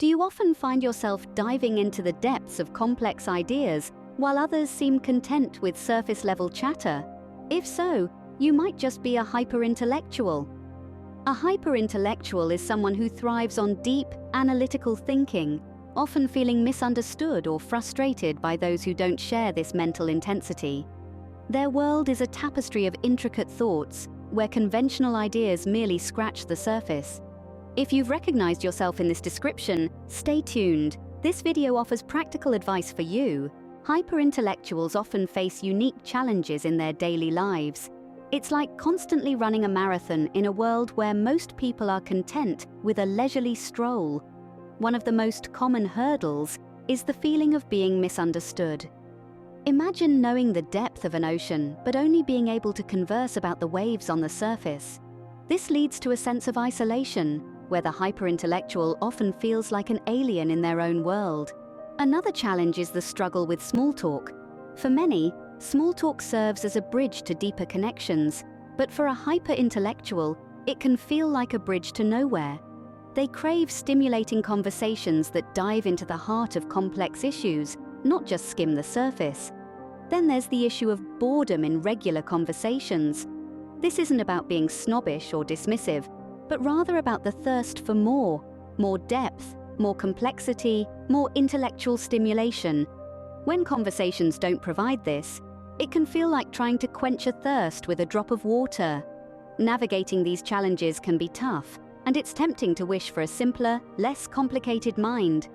Do you often find yourself diving into the depths of complex ideas while others seem content with surface-level chatter? If so, you might just be a hyper-intellectual. A hyper-intellectual is someone who thrives on deep, analytical thinking, often feeling misunderstood or frustrated by those who don't share this mental intensity. Their world is a tapestry of intricate thoughts, where conventional ideas merely scratch the surface. If you've recognized yourself in this description, stay tuned. This video offers practical advice for you. Hyper-intellectuals often face unique challenges in their daily lives. It's like constantly running a marathon in a world where most people are content with a leisurely stroll. One of the most common hurdles is the feeling of being misunderstood. Imagine knowing the depth of an ocean, but only being able to converse about the waves on the surface. This leads to a sense of isolation, where the hyper-intellectual often feels like an alien in their own world. Another challenge is the struggle with small talk. For many, small talk serves as a bridge to deeper connections, but for a hyper-intellectual, it can feel like a bridge to nowhere. They crave stimulating conversations that dive into the heart of complex issues, not just skim the surface. Then there's the issue of boredom in regular conversations. This isn't about being snobbish or dismissive, but rather about the thirst for more depth, more complexity, more intellectual stimulation. When conversations don't provide this, it can feel like trying to quench a thirst with a drop of water. Navigating these challenges can be tough, and it's tempting to wish for a simpler, less complicated mind.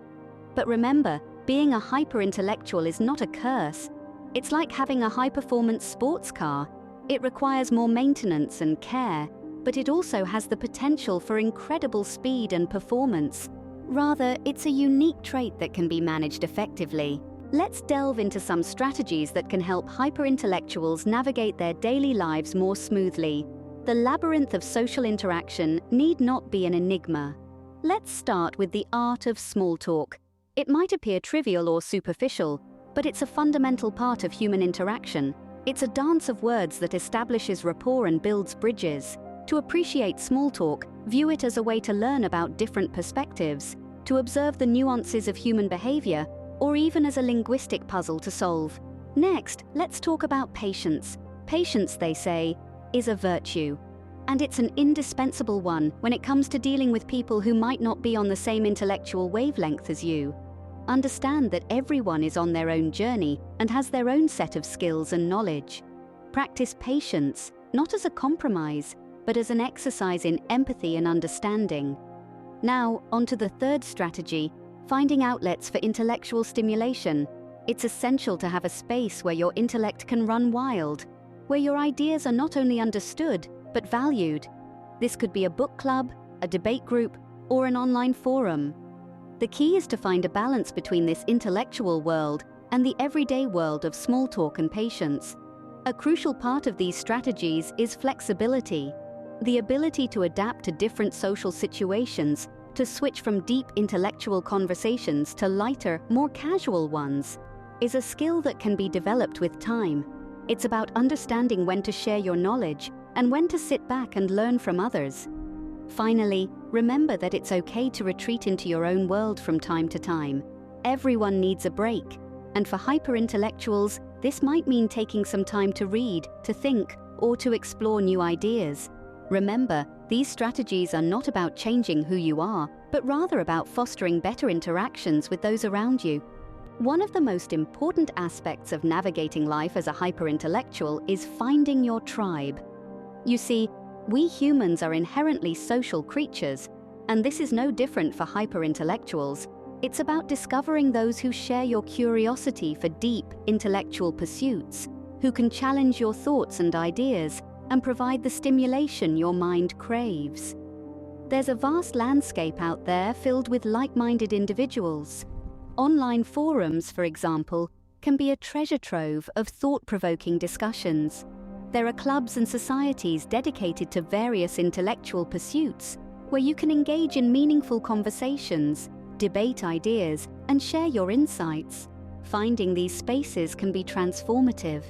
But remember, being a hyper-intellectual is not a curse. It's like having a high-performance sports car. It requires more maintenance and care, but it also has the potential for incredible speed and performance. Rather, it's a unique trait that can be managed effectively. Let's delve into some strategies that can help hyper-intellectuals navigate their daily lives more smoothly. The labyrinth of social interaction need not be an enigma. Let's start with the art of small talk. It might appear trivial or superficial, but it's a fundamental part of human interaction. It's a dance of words that establishes rapport and builds bridges. To appreciate small talk, view it as a way to learn about different perspectives, to observe the nuances of human behavior, or even as a linguistic puzzle to solve. Next, let's talk about patience. Patience, they say, is a virtue. And it's an indispensable one when it comes to dealing with people who might not be on the same intellectual wavelength as you. Understand that everyone is on their own journey and has their own set of skills and knowledge. Practice patience, not as a compromise, but as an exercise in empathy and understanding. Now, onto the third strategy, finding outlets for intellectual stimulation. It's essential to have a space where your intellect can run wild, where your ideas are not only understood, but valued. This could be a book club, a debate group, or an online forum. The key is to find a balance between this intellectual world and the everyday world of small talk and patience. A crucial part of these strategies is flexibility. The ability to adapt to different social situations, to switch from deep intellectual conversations to lighter, more casual ones, is a skill that can be developed with time. It's about understanding when to share your knowledge and when to sit back and learn from others. Finally, remember that it's okay to retreat into your own world from time to time. Everyone needs a break, and for hyper-intellectuals, this might mean taking some time to read, to think, or to explore new ideas. Remember, these strategies are not about changing who you are, but rather about fostering better interactions with those around you. One of the most important aspects of navigating life as a hyper-intellectual is finding your tribe. You see, we humans are inherently social creatures, and this is no different for hyper-intellectuals. It's about discovering those who share your curiosity for deep intellectual pursuits, who can challenge your thoughts and ideas, and provide the stimulation your mind craves. There's a vast landscape out there filled with like-minded individuals. Online forums, for example, can be a treasure trove of thought-provoking discussions. There are clubs and societies dedicated to various intellectual pursuits, where you can engage in meaningful conversations, debate ideas, and share your insights. Finding these spaces can be transformative.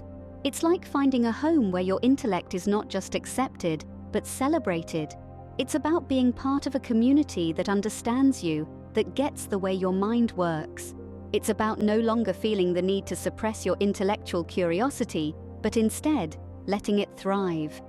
It's like finding a home where your intellect is not just accepted, but celebrated. It's about being part of a community that understands you that gets the way your mind works. It's about no longer feeling the need to suppress your intellectual curiosity, but instead letting it thrive.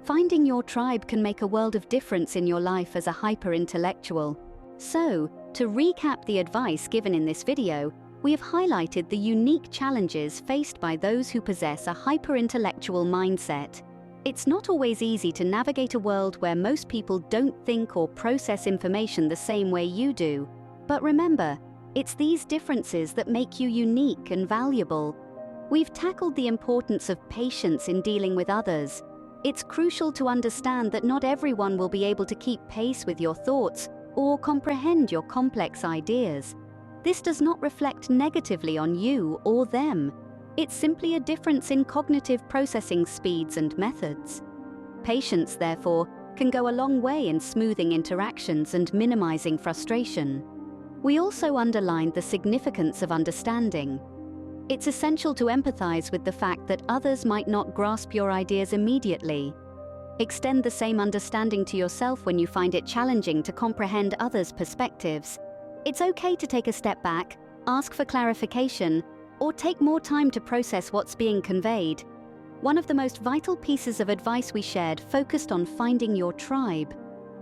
Finding your tribe can make a world of difference in your life as a hyper-intellectual. So, to recap the advice given in this video, we have highlighted the unique challenges faced by those who possess a hyper-intellectual mindset. It's not always easy to navigate a world where most people don't think or process information the same way you do. But remember, it's these differences that make you unique and valuable. We've tackled the importance of patience in dealing with others. It's crucial to understand that not everyone will be able to keep pace with your thoughts or comprehend your complex ideas. This does not reflect negatively on you or them. It's simply a difference in cognitive processing speeds and methods. Patience, therefore, can go a long way in smoothing interactions and minimizing frustration. We also underlined the significance of understanding. It's essential to empathize with the fact that others might not grasp your ideas immediately. Extend the same understanding to yourself when you find it challenging to comprehend others' perspectives. It's okay to take a step back, ask for clarification, or take more time to process what's being conveyed. One of the most vital pieces of advice we shared focused on finding your tribe.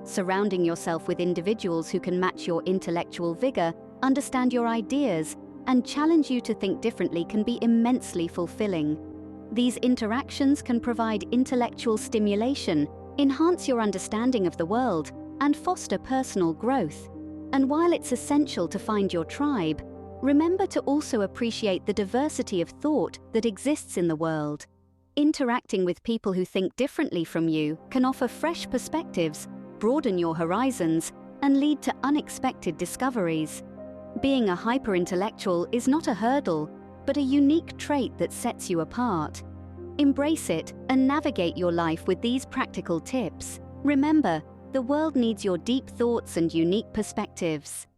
Surrounding yourself with individuals who can match your intellectual vigor, understand your ideas, and challenge you to think differently can be immensely fulfilling. These interactions can provide intellectual stimulation, enhance your understanding of the world, and foster personal growth. And while it's essential to find your tribe, remember to also appreciate the diversity of thought that exists in the world. Interacting with people who think differently from you can offer fresh perspectives, broaden your horizons, and lead to unexpected discoveries. Being a hyper-intellectual is not a hurdle, but a unique trait that sets you apart. Embrace it and navigate your life with these practical tips. Remember, the world needs your deep thoughts and unique perspectives.